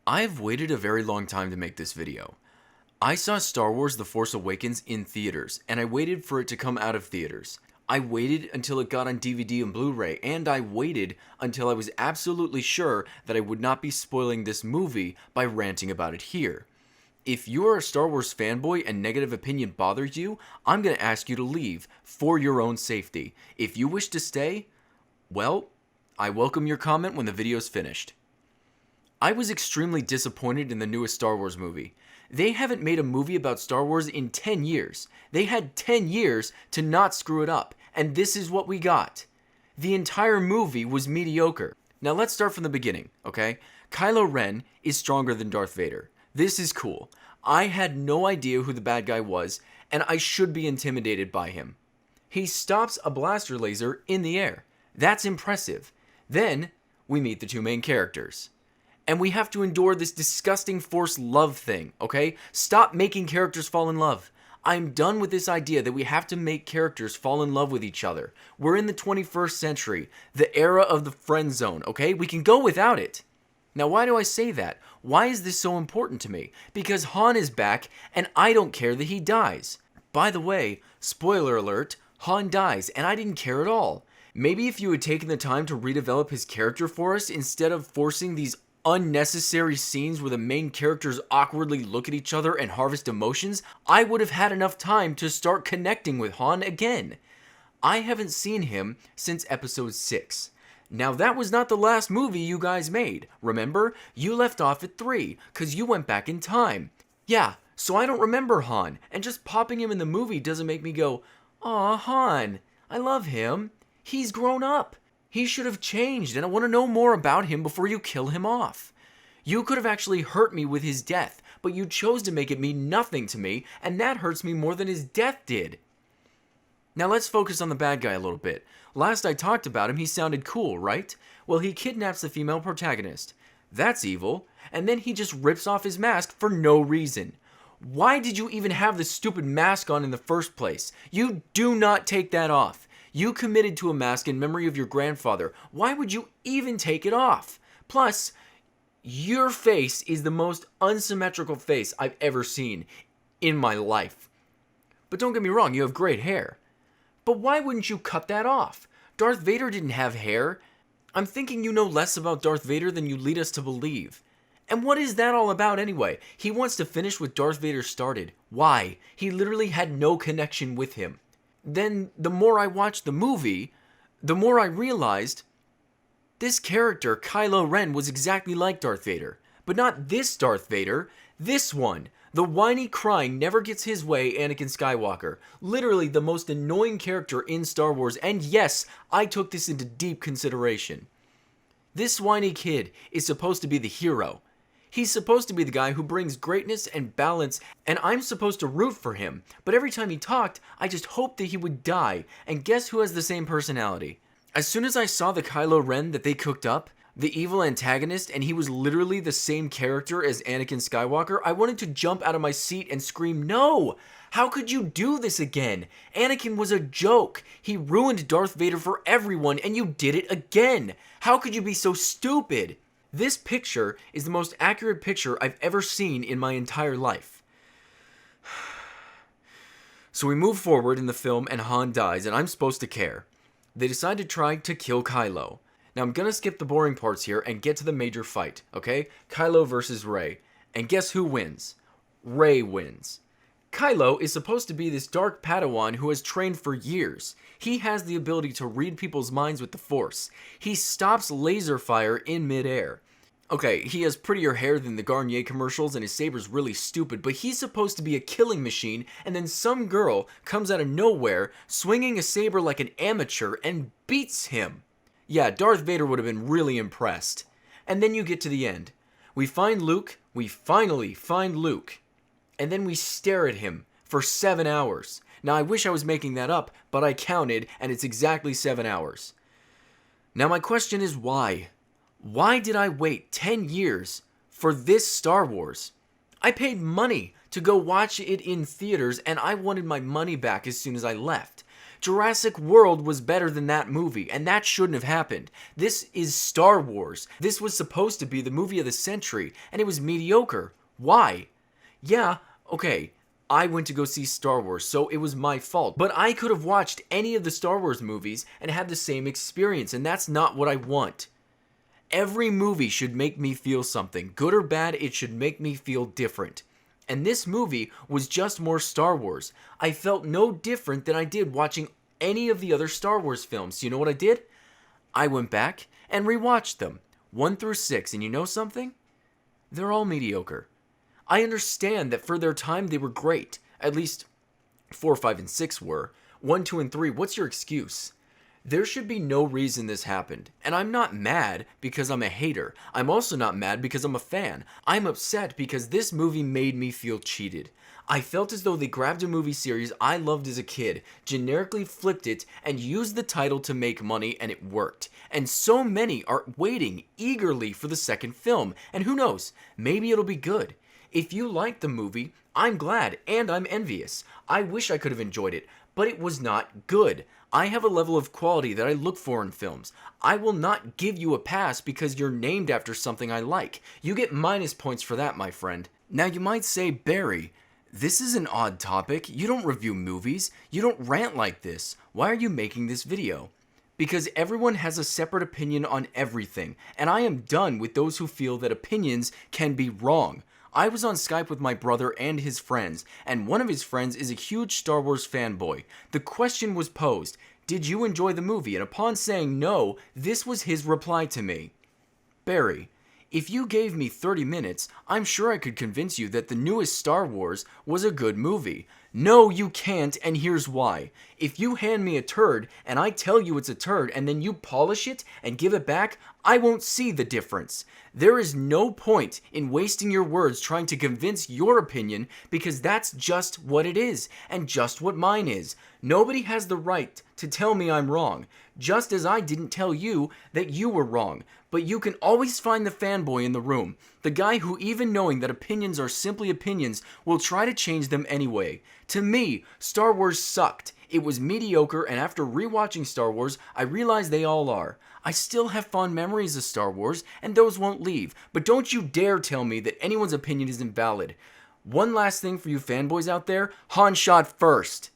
I've waited a very long time to make this video. I saw Star Wars The Force Awakens in theaters, and I waited for it to come out of theaters. I waited until it got on DVD and Blu-ray, and I waited until I was absolutely sure that I would not be spoiling this movie by ranting about it here. If you're a Star Wars fanboy and negative opinion bothers you, I'm going to ask you to leave for your own safety. If you wish to stay, well, I welcome your comment when the video's finished. I was extremely disappointed in the newest Star Wars movie. They haven't made a movie about Star Wars in 10 years. They had 10 years to not screw it up, and this is what we got. The entire movie was mediocre. Now let's start from the beginning, okay? Kylo Ren is stronger than Darth Vader. This is cool. I had no idea who the bad guy was, and I should be intimidated by him. He stops a blaster laser in the air. That's impressive. Then, we meet the two main characters. And we have to endure this disgusting forced love thing, okay? Stop making characters fall in love. I'm done with this idea that we have to make characters fall in love with each other. We're in the 21st century, the era of the friend zone, okay? We can go without it. Now, why do I say that? Why is this so important to me? Because Han is back, and I don't care that he dies. By the way, spoiler alert, Han dies, and I didn't care at all. Maybe if you had taken the time to redevelop his character for us instead of forcing these unnecessary scenes where the main characters awkwardly look at each other and harvest emotions, I would have had enough time to start connecting with Han again. I haven't seen him since episode 6. Now that was not the last movie you guys made, remember? You left off at 3, cause you went back in time. Yeah, so I don't remember Han, and just popping him in the movie doesn't make me go, "Aw, Han, I love him. He's grown up. He should have changed, and I want to know more about him before you kill him off. You could have actually hurt me with his death, but you chose to make it mean nothing to me, and that hurts me more than his death did." Now let's focus on the bad guy a little bit. Last I talked about him, he sounded cool, right? Well, he kidnaps the female protagonist. That's evil. And then he just rips off his mask for no reason. Why did you even have this stupid mask on in the first place? You do not take that off. You committed to a mask in memory of your grandfather. Why would you even take it off? Plus, your face is the most unsymmetrical face I've ever seen in my life. But don't get me wrong, you have great hair. But why wouldn't you cut that off? Darth Vader didn't have hair. I'm thinking you know less about Darth Vader than you lead us to believe. And what is that all about anyway? He wants to finish what Darth Vader started. Why? He literally had no connection with him. Then, the more I watched the movie, the more I realized this character, Kylo Ren, was exactly like Darth Vader. But not this Darth Vader, this one. The whiny, crying, never gets his way Anakin Skywalker. Literally the most annoying character in Star Wars, and yes, I took this into deep consideration. This whiny kid is supposed to be the hero. He's supposed to be the guy who brings greatness and balance, and I'm supposed to root for him. But every time he talked, I just hoped that he would die, and guess who has the same personality? As soon as I saw the Kylo Ren that they cooked up, the evil antagonist, and he was literally the same character as Anakin Skywalker, I wanted to jump out of my seat and scream, "No! How could you do this again? Anakin was a joke. He ruined Darth Vader for everyone, and you did it again. How could you be so stupid?" This picture is the most accurate picture I've ever seen in my entire life. So we move forward in the film and Han dies, and I'm supposed to care. They decide to try to kill Kylo. Now I'm gonna skip the boring parts here and get to the major fight, okay? Kylo versus Rey. And guess who wins? Rey wins. Kylo is supposed to be this dark Padawan who has trained for years. He has the ability to read people's minds with the Force. He stops laser fire in midair. Okay, he has prettier hair than the Garnier commercials and his saber's really stupid, but he's supposed to be a killing machine, and then some girl comes out of nowhere swinging a saber like an amateur and beats him. Yeah, Darth Vader would have been really impressed. And then you get to the end. We find Luke, we finally find Luke. And then we stare at him for 7 hours. Now I wish I was making that up, but I counted and it's exactly 7 hours. Now my question is why? Why did I wait 10 years for this Star Wars? I paid money to go watch it in theaters and I wanted my money back as soon as I left. Jurassic World was better than that movie, and that shouldn't have happened. This is Star Wars. This was supposed to be the movie of the century, and it was mediocre. Why? Yeah, okay, I went to go see Star Wars, so it was my fault. But I could have watched any of the Star Wars movies and had the same experience, and that's not what I want. Every movie should make me feel something. Good or bad, it should make me feel different. And this movie was just more Star Wars. I felt no different than I did watching any of the other Star Wars films. You know what I did? I went back and rewatched them, 1 through 6, and you know something? They're all mediocre. I understand that for their time they were great. At least 4, 5, and 6 were. 1, 2, and 3, what's your excuse? There should be no reason this happened, and I'm not mad because I'm a hater. I'm also not mad because I'm a fan. I'm upset because this movie made me feel cheated. I felt as though they grabbed a movie series I loved as a kid, generically flipped it, and used the title to make money, and it worked. And so many are waiting eagerly for the second film, and who knows, maybe it'll be good. If you liked the movie, I'm glad, and I'm envious. I wish I could have enjoyed it, but it was not good. I have a level of quality that I look for in films. I will not give you a pass because you're named after something I like. You get minus points for that, my friend. Now you might say, Barry, this is an odd topic. You don't review movies. You don't rant like this. Why are you making this video? Because everyone has a separate opinion on everything, and I am done with those who feel that opinions can be wrong. I was on Skype with my brother and his friends, and one of his friends is a huge Star Wars fanboy. The question was posed, did you enjoy the movie? And upon saying no, this was his reply to me. Barry, if you gave me 30 minutes, I'm sure I could convince you that the newest Star Wars was a good movie. No, you can't, and here's why. If you hand me a turd, and I tell you it's a turd, and then you polish it and give it back, I won't see the difference. There is no point in wasting your words trying to convince your opinion, because that's just what it is, and just what mine is. Nobody has the right to tell me I'm wrong, just as I didn't tell you that you were wrong. But you can always find the fanboy in the room, the guy who, even knowing that opinions are simply opinions, will try to change them anyway. To me, Star Wars sucked. It was mediocre, and after rewatching Star Wars, I realized they all are. I still have fond memories of Star Wars, and those won't leave, but don't you dare tell me that anyone's opinion is invalid. One last thing for you fanboys out there, Han shot first.